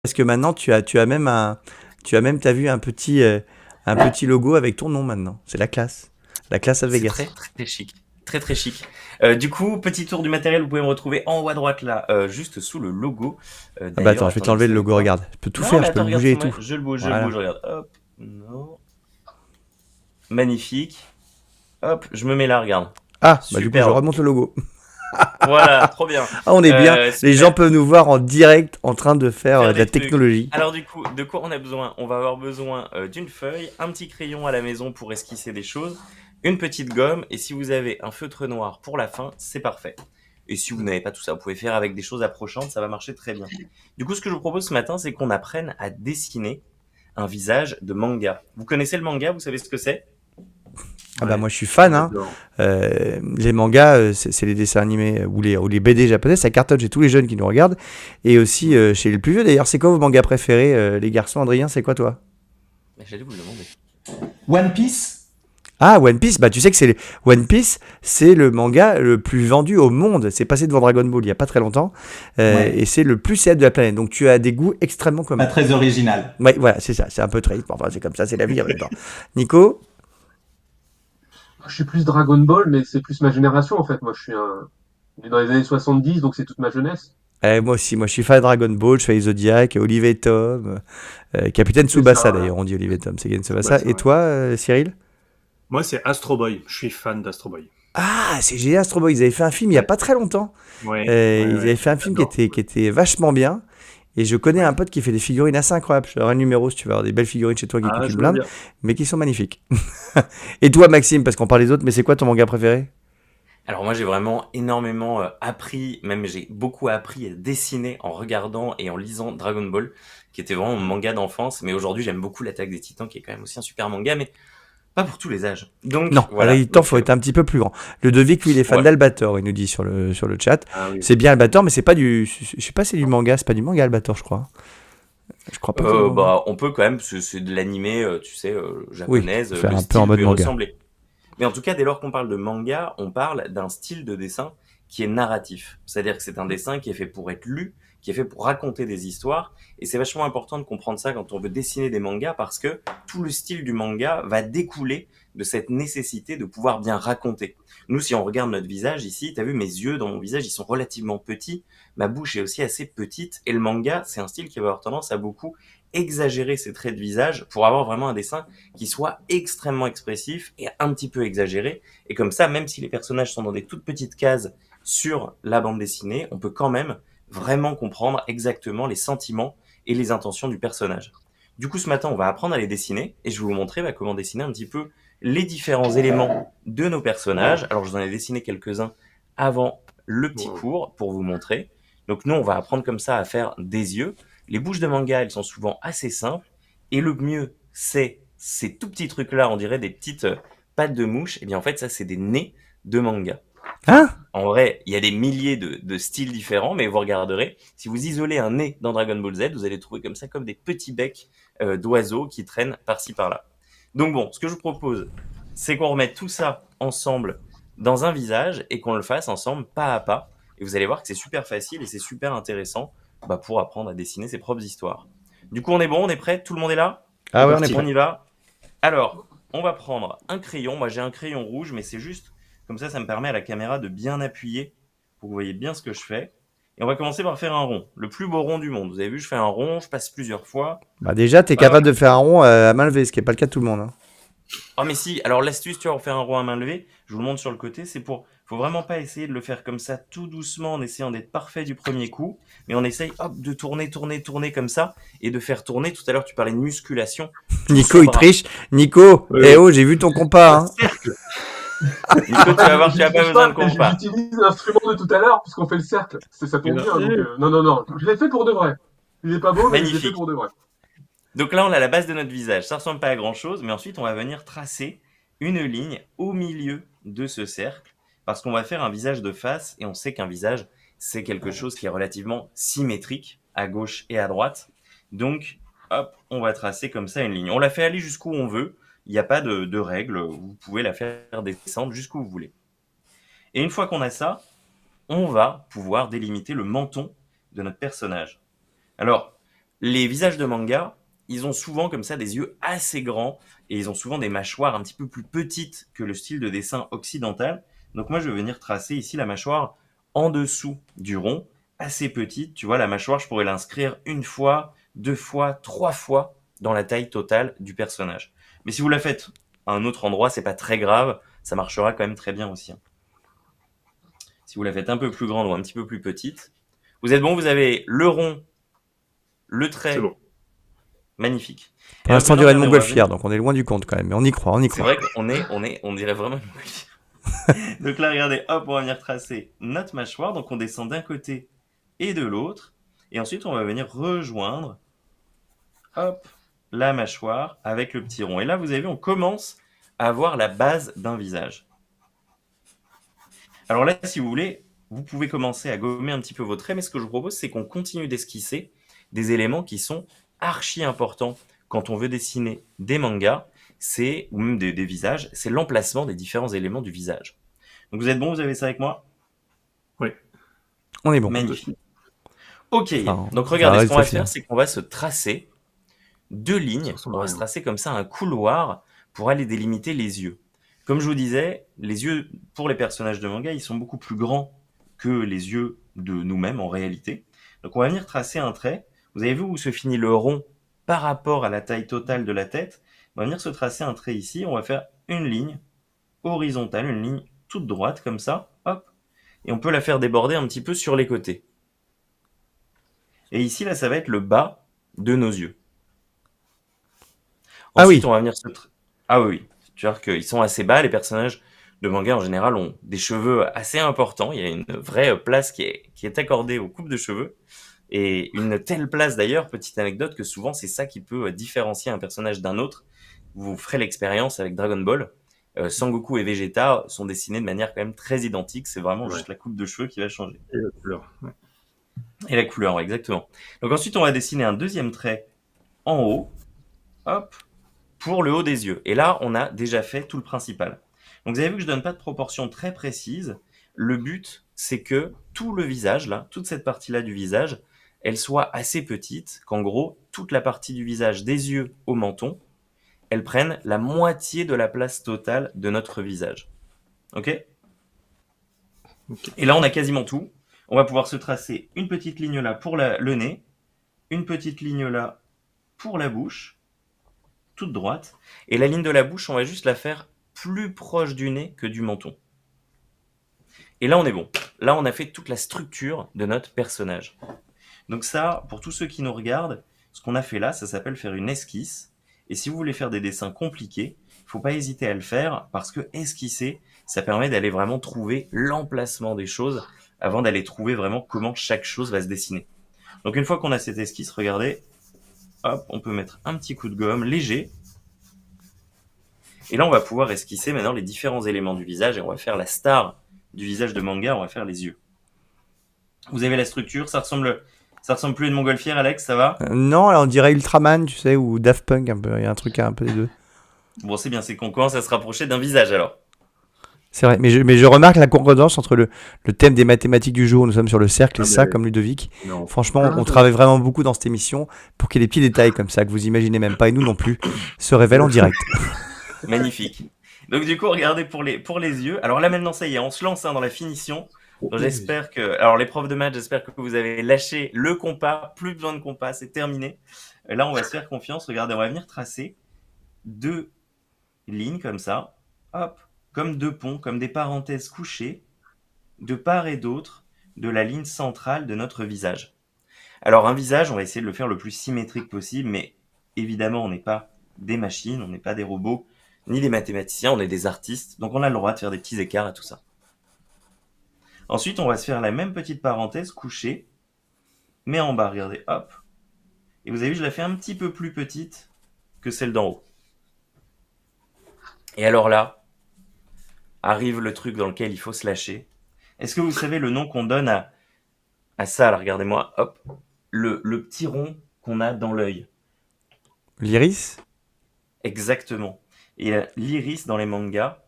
Parce que maintenant, t'as vu un petit logo avec ton nom maintenant. C'est la classe. La classe à C'est très Vegas. très chic. Très très chic. Du coup, petit tour du matériel, vous pouvez me retrouver en haut à droite là, juste sous le logo. Ah bah D'ailleurs, attends, je vais attendez, vous t'enlever le savez logo, quoi? regarde. Je peux tout Non, faire, mais je peux attends, le regarde, bouger c'est et moi. tout. Je le bouge, Voilà. regarde. Hop, non. Magnifique. Hop, je me mets là, regarde. Ah, bah du coup, je Superbe. remonte le logo. Voilà, trop bien. Ah, on est bien. Les gens Super. peuvent nous voir en direct en train de faire Faire de la des trucs. technologie. Alors du coup, de quoi on a besoin? On va avoir besoin d'une feuille, un petit crayon à la maison pour esquisser des choses, une petite gomme, et si vous avez un feutre noir pour la fin, c'est parfait. Et si vous n'avez pas tout ça, vous pouvez faire avec des choses approchantes, ça va marcher très bien. Du coup, ce que je vous propose ce matin, c'est qu'on apprenne à dessiner un visage de manga. Vous connaissez le manga? Vous savez ce que c'est? Ah bah Ouais, moi je suis fan, hein. j'adore. Les mangas, c'est les dessins animés ou les BD japonais, ça cartonne chez tous les jeunes qui nous regardent. Et aussi chez les plus vieux d'ailleurs. C'est quoi vos mangas préférés, les garçons? Adrien, c'est quoi toi? Mais j'allais vous le demander. One Piece. Ah, One Piece, bah tu sais que One Piece, c'est le manga le plus vendu au monde. C'est passé devant Dragon Ball il y a pas très longtemps, Ouais, et c'est le plus célèbre de la planète. Donc tu as des goûts extrêmement pas communs. très original. Ouais, voilà, c'est ça. C'est un peu triste. Enfin, c'est comme ça, c'est la vie en même temps. Nico? Je suis plus Dragon Ball, mais c'est plus ma génération en fait. Moi, je suis né dans les années 70, donc c'est toute ma jeunesse. Moi aussi, moi je suis fan de Dragon Ball, je fais les Zodiac, Olive et Tom, Capitaine C'est Tsubasa ça. d'ailleurs, on dit Olive et Tom, c'est Capitaine Ouais, Tsubasa. c'est Et vrai. toi, Cyril? Moi, c'est Astro Boy. Je suis fan d'Astro Boy. Ah, c'est génial, Astro Boy, ils avaient fait un film il y a Ouais, pas très longtemps. ouais, ouais, Ils avaient ouais. fait un film J'adore. qui était vachement bien. Et je connais un Ouais. pote qui fait des figurines assez incroyables. Je te donnerai un numéro si tu veux avoir des belles figurines chez toi qui coûtent Ah, une je veux blinde, bien. mais qui sont magnifiques. Et toi, Maxime, parce qu'on parle des autres, mais c'est quoi ton manga préféré? Alors moi j'ai vraiment énormément appris, même j'ai beaucoup appris à dessiner en regardant et en lisant Dragon Ball, qui était vraiment mon manga d'enfance, mais aujourd'hui j'aime beaucoup l'Attaque des Titans, qui est quand même aussi un super manga, mais pas pour tous les âges. Non, Donc alors voilà, il temps faut être un petit peu plus grand. Ludovic, lui, il est fan ouais. d'Albator, il nous dit sur le chat. Ah oui. C'est bien Albator, mais c'est pas du. Je sais pas si c'est du manga, c'est pas du manga Albator, je crois. Je crois pas que c'est du manga. Bah on peut quand même, c'est de l'animé, tu sais, Oui, japonaise, faire le un peu en style mode peut y manga. ressembler. Mais en tout cas, dès lors qu'on parle de manga, on parle d'un style de dessin qui est narratif. C'est-à-dire que c'est un dessin qui est fait pour être lu, qui est fait pour raconter des histoires. Et c'est vachement important de comprendre ça quand on veut dessiner des mangas parce que tout le style du manga va découler de cette nécessité de pouvoir bien raconter. Nous, si on regarde notre visage ici, t'as vu mes yeux dans mon visage, ils sont relativement petits. Ma bouche est aussi assez petite. Et le manga, c'est un style qui va avoir tendance à beaucoup exagérer ses traits de visage pour avoir vraiment un dessin qui soit extrêmement expressif et un petit peu exagéré. Et comme ça, même si les personnages sont dans des toutes petites cases sur la bande dessinée, on peut quand même vraiment comprendre exactement les sentiments et les intentions du personnage. Du coup, ce matin, on va apprendre à les dessiner et je vais vous montrer comment dessiner un petit peu les différents éléments de nos personnages. Alors, je vous en ai dessiné quelques-uns avant le petit Wow. cours pour vous montrer. Donc, nous, on va apprendre comme ça à faire des yeux. Les bouches de manga, elles sont souvent assez simples. Et le mieux, c'est ces tout petits trucs-là, on dirait des petites pattes de mouche. Et bien, en fait, ça, c'est des nez de manga. Enfin, Hein? en vrai, il y a des milliers de styles différents, mais vous regarderez, si vous isolez un nez dans Dragon Ball Z, vous allez trouver comme ça comme des petits becs d'oiseaux qui traînent par-ci par-là. Donc bon, ce que je vous propose, c'est qu'on remette tout ça ensemble dans un visage et qu'on le fasse ensemble pas à pas. Et vous allez voir que c'est super facile et c'est super intéressant pour apprendre à dessiner ses propres histoires. Du coup, on est bon, on est prêt, tout le monde est là? Ah C'est ouais, on est parti. prêt. On y va. Alors, on va prendre un crayon. Moi, j'ai un crayon rouge, mais c'est juste comme ça me permet à la caméra de bien appuyer pour que vous voyez bien ce que je fais. Et on va commencer par faire un rond, le plus beau rond du monde. Vous avez vu, je fais un rond, je passe plusieurs fois. Bah déjà, t'es Hop. capable de faire un rond à main levée, ce qui est pas le cas de tout le monde, hein. Oh mais si, alors l'astuce, tu vois, pour faire un rond à main levée, je vous le montre sur le côté, faut vraiment pas essayer de le faire comme ça tout doucement en essayant d'être parfait du premier coup, mais on essaye, hop, de tourner, tourner, tourner comme ça, et de faire tourner, tout à l'heure tu parlais de musculation, tout Nico, son il bras. triche. Nico, eh Ouais. oh, j'ai vu ton compas, Un hein. cercle. Nico, tu vas voir, Je tu n'as pas triche besoin pas, de mais compas. j'utilise l'instrument de tout à l'heure, puisqu'on fait le cercle. Ça tombe bien, donc non, non, non. Je l'ai fait pour de vrai. Il est pas beau, mais je l'ai fait Magnifique. pour de vrai. Donc là, on a la base de notre visage. Ça ressemble pas à grand chose, mais ensuite, on va venir tracer une ligne au milieu de ce cercle, parce qu'on va faire un visage de face, et on sait qu'un visage, c'est quelque chose qui est relativement symétrique, à gauche et à droite. Donc, hop, on va tracer comme ça une ligne. On la fait aller jusqu'où on veut. Il n'y a pas de règle. Vous pouvez la faire descendre jusqu'où vous voulez. Et une fois qu'on a ça, on va pouvoir délimiter le menton de notre personnage. Alors, les visages de manga, ils ont souvent comme ça des yeux assez grands et ils ont souvent des mâchoires un petit peu plus petites que le style de dessin occidental. Donc moi, je vais venir tracer ici la mâchoire en dessous du rond, assez petite. Tu vois, la mâchoire, je pourrais l'inscrire une fois, deux fois, trois fois dans la taille totale du personnage. Mais si vous la faites à un autre endroit, c'est pas très grave, ça marchera quand même très bien aussi. Si vous la faites un peu plus grande ou un petit peu plus petite, vous êtes bon, vous avez le rond, le C'est trait, bon. magnifique. Et Pour donc l'instant, on maintenant, dirait une regardez, on va montgolfière, venir. donc on est loin du compte quand même. Mais on y croit, on y C'est croit. vrai on dirait vraiment une montgolfière. Donc là, regardez, hop, on va venir tracer notre mâchoire. Donc on descend d'un côté et de l'autre. Et ensuite, on va venir rejoindre, hop, la mâchoire avec le petit rond. Et là, vous avez vu, on commence à avoir la base d'un visage. Alors là, si vous voulez, vous pouvez commencer à gommer un petit peu vos traits, mais ce que je vous propose, c'est qu'on continue d'esquisser des éléments qui sont archi importants quand on veut dessiner des mangas, ou même des visages, c'est l'emplacement des différents éléments du visage. Donc vous êtes bon, vous avez ça avec moi? Oui. On est bon. Magnifique. Ok, Enfin, donc ça regardez, ce reste qu'on va facile. faire, c'est qu'on va se tracer deux lignes, Ça ressemble on à va se rien. tracer comme ça un couloir pour aller délimiter les yeux. Comme je vous disais, les yeux pour les personnages de manga, ils sont beaucoup plus grands que les yeux de nous-mêmes en réalité. Donc on va venir tracer un trait. Vous avez vu où se finit le rond par rapport à la taille totale de la tête. On va venir se tracer un trait ici. On va faire une ligne horizontale, une ligne toute droite comme ça. Hop. Et on peut la faire déborder un petit peu sur les côtés. Et ici, là, ça va être le bas de nos yeux. Ah Ensuite, oui. on va venir Ah oui, oui. Tu vois qu'ils sont assez bas. Les personnages de manga, en général, ont des cheveux assez importants. Il y a une vraie place qui est accordée aux coupes de cheveux. Et une telle place, d'ailleurs, petite anecdote, que souvent, c'est ça qui peut différencier un personnage d'un autre. Vous ferez l'expérience avec Dragon Ball. Sangoku et Vegeta sont dessinés de manière quand même très identique. C'est vraiment Ouais. juste la coupe de cheveux qui va changer. Et la couleur. Ouais. Et la couleur, ouais, exactement. Donc ensuite, on va dessiner un deuxième trait en haut. Hop, pour le haut des yeux. Et là, on a déjà fait tout le principal. Donc vous avez vu que je donne pas de proportions très précises. Le but, c'est que tout le visage, là, toute cette partie-là du visage, elle soit assez petite, qu'en gros, toute la partie du visage, des yeux au menton, elle prenne la moitié de la place totale de notre visage. Ok? Et là, on a quasiment tout. On va pouvoir se tracer une petite ligne là pour le nez, une petite ligne là pour la bouche, toute droite. Et la ligne de la bouche, on va juste la faire plus proche du nez que du menton. Et là, on est bon. Là, on a fait toute la structure de notre personnage. Donc ça, pour tous ceux qui nous regardent, ce qu'on a fait là, ça s'appelle faire une esquisse. Et si vous voulez faire des dessins compliqués, il ne faut pas hésiter à le faire parce que esquisser, ça permet d'aller vraiment trouver l'emplacement des choses avant d'aller trouver vraiment comment chaque chose va se dessiner. Donc une fois qu'on a cette esquisse, regardez, hop, on peut mettre un petit coup de gomme léger. Et là, on va pouvoir esquisser maintenant les différents éléments du visage et on va faire la star du visage de manga, on va faire les yeux. Vous avez la structure, ça ressemble plus à une montgolfière, Alex, ça va? Non, alors on dirait Ultraman, tu sais, ou Daft Punk, un peu. Il y a un truc un peu des deux. Bon, c'est bien, c'est qu'on commence à se rapprocher d'un visage alors. C'est vrai, mais je remarque la concordance entre le thème des mathématiques du jour, nous sommes sur le cercle et Ah, ça, mais- comme Ludovic. Non. Franchement, Ah, on travaille vraiment beaucoup dans cette émission pour qu'il y ait des petits détails comme ça que vous imaginez même pas, et nous non plus, se révèlent en direct. Magnifique. Donc du coup, regardez pour les yeux. Alors là maintenant, ça y est, on se lance dans la finition. Donc j'espère que... Alors les profs de maths, j'espère que vous avez lâché le compas. Plus besoin de compas, c'est terminé. Là, on va se faire confiance. Regardez, on va venir tracer deux lignes comme ça. Hop, comme deux ponts, comme des parenthèses couchées, de part et d'autre de la ligne centrale de notre visage. Alors un visage, on va essayer de le faire le plus symétrique possible, mais évidemment, on n'est pas des machines, on n'est pas des robots, ni des mathématiciens, on est des artistes, donc on a le droit de faire des petits écarts et tout ça. Ensuite, on va se faire la même petite parenthèse couchée, mais en bas, regardez, hop. Et vous avez vu, je la fais un petit peu plus petite que celle d'en haut. Et alors là, arrive le truc dans lequel il faut se lâcher. Est-ce que vous savez le nom qu'on donne à ça, là, regardez-moi, hop, le petit rond qu'on a dans l'œil? L'iris? Exactement. Et l'iris dans les mangas,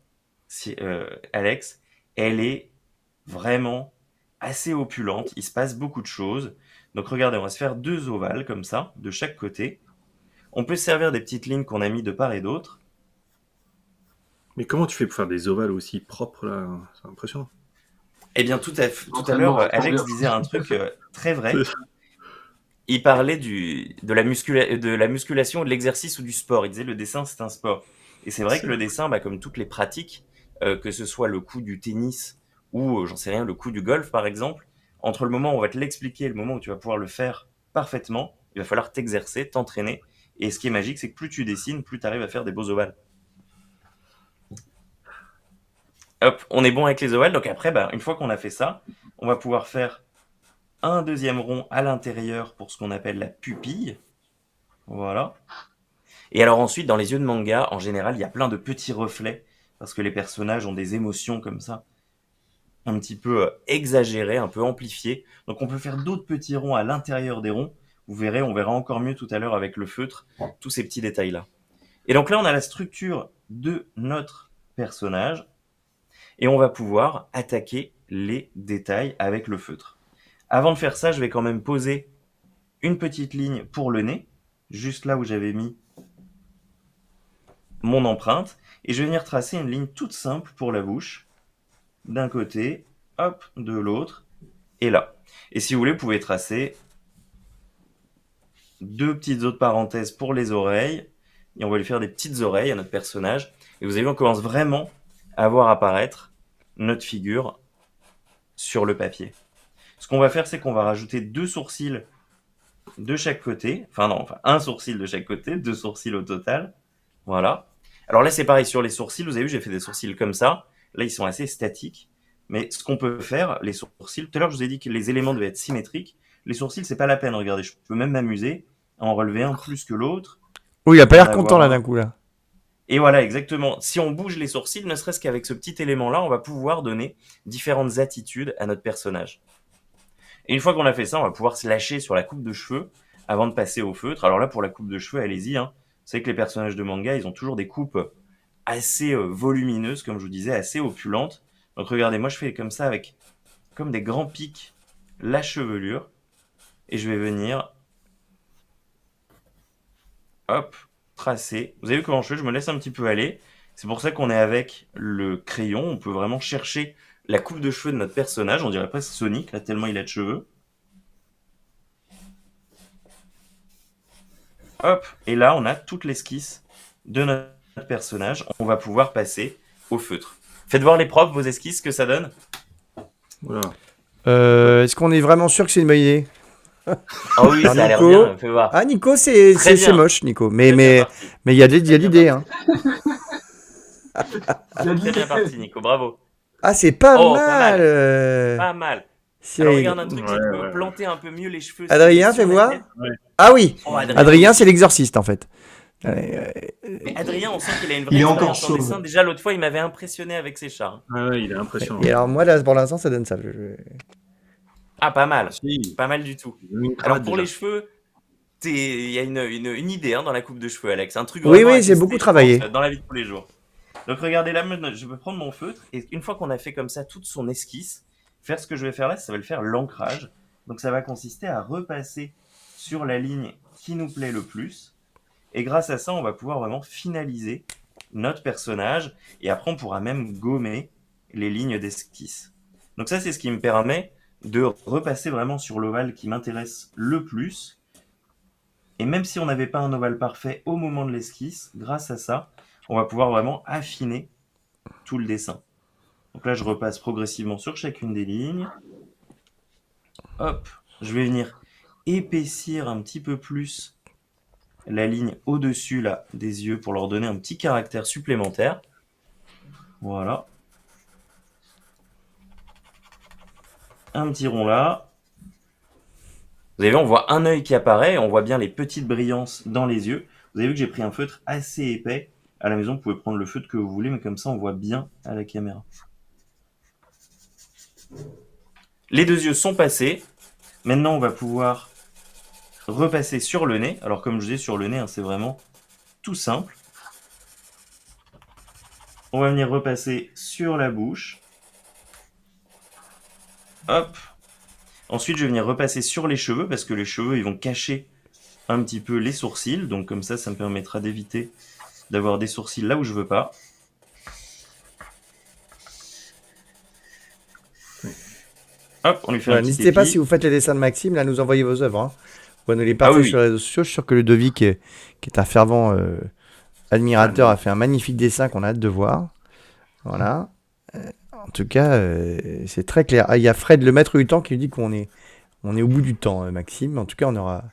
Alex, elle est vraiment assez opulente. Il se passe beaucoup de choses. Donc regardez, on va se faire 2 ovales comme ça, de chaque côté. On peut se servir des petites lignes qu'on a mis de part et d'autre. Mais comment tu fais pour faire des ovales aussi propres là? C'est impressionnant. Eh bien, tout à l'heure, L'entraînement, c'est trop Alex bien. disait un truc très vrai. Il parlait de la musculation, de l'exercice ou du sport. Il disait le dessin, c'est un sport. Et c'est vrai que le dessin, bah, comme toutes les pratiques, que ce soit le coup du tennis ou, j'en sais rien, le coup du golf, par exemple, entre le moment où on va te l'expliquer et le moment où tu vas pouvoir le faire parfaitement, il va falloir t'exercer, t'entraîner. Et ce qui est magique, c'est que plus tu dessines, plus tu arrives à faire des beaux ovales. Hop, on est bon avec les ovales. Donc après, bah, une fois qu'on a fait ça, on va pouvoir faire un deuxième rond à l'intérieur pour ce qu'on appelle la pupille. Voilà. Et alors ensuite, dans les yeux de manga, en général, il y a plein de petits reflets parce que les personnages ont des émotions comme ça, un petit peu exagérées, un peu amplifiées. Donc on peut faire d'autres petits ronds à l'intérieur des ronds. Vous verrez, on verra encore mieux tout à l'heure avec le feutre, tous ces petits détails-là. Et donc là, on a la structure de notre personnage et on va pouvoir attaquer les détails avec le feutre. Avant de faire ça, je vais quand même poser une petite ligne pour le nez, juste là où j'avais mis mon empreinte, et je vais venir tracer une ligne toute simple pour la bouche, d'un côté, hop, de l'autre, et là. Et si vous voulez, vous pouvez tracer 2 petites autres parenthèses pour les oreilles, et on va lui faire des petites oreilles à notre personnage, et vous avez vu, on commence vraiment à voir apparaître notre figure sur le papier. Ce qu'on va faire, c'est qu'on va rajouter 2 sourcils de chaque côté, enfin un sourcil de chaque côté, 2 sourcils au total, voilà. Alors là, c'est pareil sur les sourcils. Vous avez vu, j'ai fait des sourcils comme ça. Là, ils sont assez statiques. Mais ce qu'on peut faire, les sourcils, tout à l'heure, je vous ai dit que les éléments devaient être symétriques. Les sourcils, c'est pas la peine. Regardez, je peux même m'amuser à en relever un plus que l'autre. Oui, il a pas En l'air content là avoir un. d'un coup là. Et voilà, exactement. Si on bouge les sourcils, ne serait-ce qu'avec ce petit élément-là, on va pouvoir donner différentes attitudes à notre personnage. Et une fois qu'on a fait ça, on va pouvoir se lâcher sur la coupe de cheveux avant de passer au feutre. Alors là, pour la coupe de cheveux, allez-y, hein. Vous savez que les personnages de manga, ils ont toujours des coupes assez volumineuses, comme je vous disais, assez opulentes. Donc regardez, moi je fais comme ça avec comme des grands pics la chevelure. Et je vais venir, hop, tracer. Vous avez vu comment je fais? Je me laisse un petit peu aller. C'est pour ça qu'on est avec le crayon. On peut vraiment chercher la coupe de cheveux de notre personnage. On dirait presque Sonic, là, tellement il a de cheveux. Hop, et là on a toute l'esquisse de notre personnage. On va pouvoir passer au feutre. Faites voir les profs vos esquisses, ce que ça donne. Voilà. Est-ce qu'on est vraiment sûr que c'est une bonne idée? Ah oui, Alors, ça a l'air Nico. bien, fais voir. Ah, Nico, c'est Très c'est bien. moche, Nico. Très bien Mais parti. il y a il y a bien l'idée, hein. Très bien parti, Nico, bravo. Ah, c'est pas Oh, pas mal. mal. Pas mal. Alors C'est- regarde un truc, si tu peux Ouais. planter un peu mieux les cheveux Adrien, sur fais la voir. tête. Ah oui, Oh, Adrien, c'est l'exorciste en fait. Allez, Mais Adrien, on sent qu'il a une vraie Il est encore expérience en chaud. dessin. Déjà, l'autre fois, il m'avait impressionné avec ses chats. Ouais, il est impressionnant. et alors moi là, pour l'instant, ça donne ça. Ah, pas mal. Si, Pas mal du tout. il a mis une Alors cravate, pour déjà. les cheveux, il y a une idée hein, dans la coupe de cheveux, Alex. Un truc Oui, vraiment à oui, j'ai tester, beaucoup je travaillé. pense, dans la vie de tous les jours. Donc regardez là, je peux prendre mon feutre et une fois qu'on a fait comme ça toute son esquisse, faire ce que je vais faire là, ça va le faire l'ancrage. Donc ça va consister à repasser sur la ligne qui nous plaît le plus. Et grâce à ça, on va pouvoir vraiment finaliser notre personnage. Et après, on pourra même gommer les lignes d'esquisse. Donc ça, c'est ce qui me permet de repasser vraiment sur l'ovale qui m'intéresse le plus. Et même si on n'avait pas un ovale parfait au moment de l'esquisse, grâce à ça, on va pouvoir vraiment affiner tout le dessin. Donc là, je repasse progressivement sur chacune des lignes. Hop, je vais venir épaissir un petit peu plus la ligne au-dessus là des yeux pour leur donner un petit caractère supplémentaire. Voilà. Un petit rond là. Vous avez vu, on voit un œil qui apparaît et on voit bien les petites brillances dans les yeux. Vous avez vu que j'ai pris un feutre assez épais. À la maison, vous pouvez prendre le feutre que vous voulez, mais comme ça, on voit bien à la caméra. Les 2 yeux sont passés. Maintenant, on va pouvoir repasser sur le nez. Alors, comme je dis, sur le nez, hein, c'est vraiment tout simple. On va venir repasser sur la bouche. Hop. Ensuite, je vais venir repasser sur les cheveux parce que les cheveux, ils vont cacher un petit peu les sourcils. Donc comme ça me permettra d'éviter d'avoir des sourcils là où je veux pas. Hop, on lui fait un petit N'hésitez pas, épi. si vous faites les dessins de Maxime, là, à nous envoyer vos œuvres. Hein. Vous pouvez nous les partager oui. sur les réseaux sociaux. Je suis sûr que Ludovic, qui est un fervent admirateur, a fait un magnifique dessin qu'on a hâte de voir. Voilà. En tout cas, c'est très clair. Ah, il y a Fred, le maître du temps, qui nous dit qu'on est au bout du temps, Maxime. En tout cas, on aura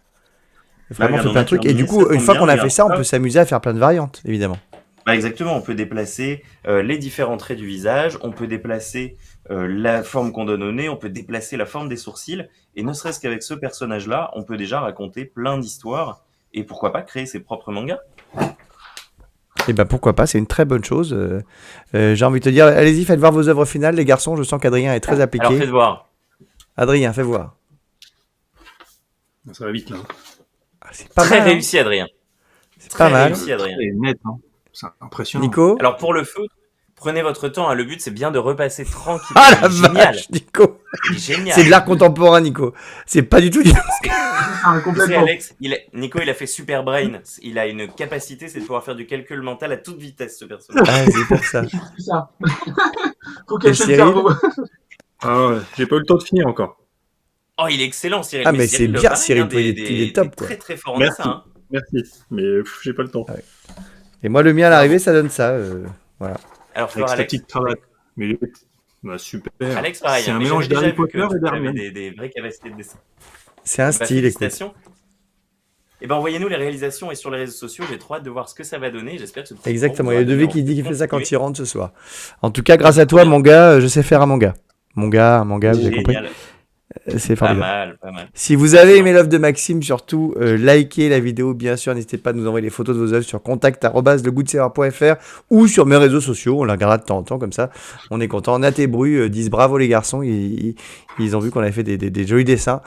vraiment regarde, fait on plein a de trucs. Et du terminé, coup, ça une tombe fois bien, qu'on a fait regarde. ça, on Hop. peut s'amuser à faire plein de variantes, évidemment. Bah exactement, on peut déplacer les différents traits du visage, on peut déplacer la forme qu'on donne au nez, on peut déplacer la forme des sourcils, et ne serait-ce qu'avec ce personnage-là, on peut déjà raconter plein d'histoires, et pourquoi pas créer ses propres mangas. Et ben pourquoi pas, c'est une très bonne chose. J'ai envie de te dire, allez-y, faites voir vos œuvres finales, les garçons. Je sens qu'Adrien est très appliqué. Alors faites voir. Adrien, fais voir. Ça va vite là. Ah, c'est pas Très mal. Hein. réussi Adrien. C'est Très pas mal. réussi Adrien. C'est net, hein. C'est impressionnant. Nico. Alors pour le feu, prenez votre temps, hein. Le but c'est bien de repasser tranquillement. Ah la Génial. vache, Nico. Génial. C'est de l'art contemporain, Nico. C'est pas du tout. Ah, Tu sais, complètement. Alex, Nico il a fait Super Brain, il a une capacité, c'est de pouvoir faire du calcul mental à toute vitesse ce personnage. Ah, c'est pour ça. C'est ça. Faut cacher le Cyril cerveau. Ah ouais, j'ai pas eu le temps de finir encore. Oh, il est excellent, Cyril. Ah, mais Cyril, c'est bien, pareil, Cyril, hein, il est top, quoi. Très très fort en Merci. dessin. Hein. Merci, mais j'ai pas le temps. Et moi, le mien à l'arrivée, ça donne ça. Voilà. Alors, Avec Alex, Static Travail. Mais bah, super. Alex, pareil. C'est hein, un mais mélange j'avais d'Harry déjà vu que Potter et tu avais d'Hermione. des vraies capacités de dessin. C'est un Bah, style, écoute. félicitations. Et ben envoyez-nous les réalisations et sur les réseaux sociaux, j'ai trop hâte de voir ce que ça va donner. J'espère que ce petit Exactement. cours Il y a va donner Ludovic qui envie dit de qu'il fait ça quand continuer. il rentre ce soir. En tout cas, grâce à toi, mon gars, je sais faire un manga. Un manga, vous avez compris. Génial. C'est Pas formidable. mal, pas mal. Si vous avez aimé l'œuvre de Maxime, surtout, likez la vidéo, bien sûr. N'hésitez pas à nous envoyer les photos de vos œuvres sur contact@legoutdesavoir.fr ou sur mes réseaux sociaux. On la regardera de temps en temps, comme ça. On est content. Nat et Bru disent bravo les garçons. Ils ont vu qu'on avait fait des jolis dessins.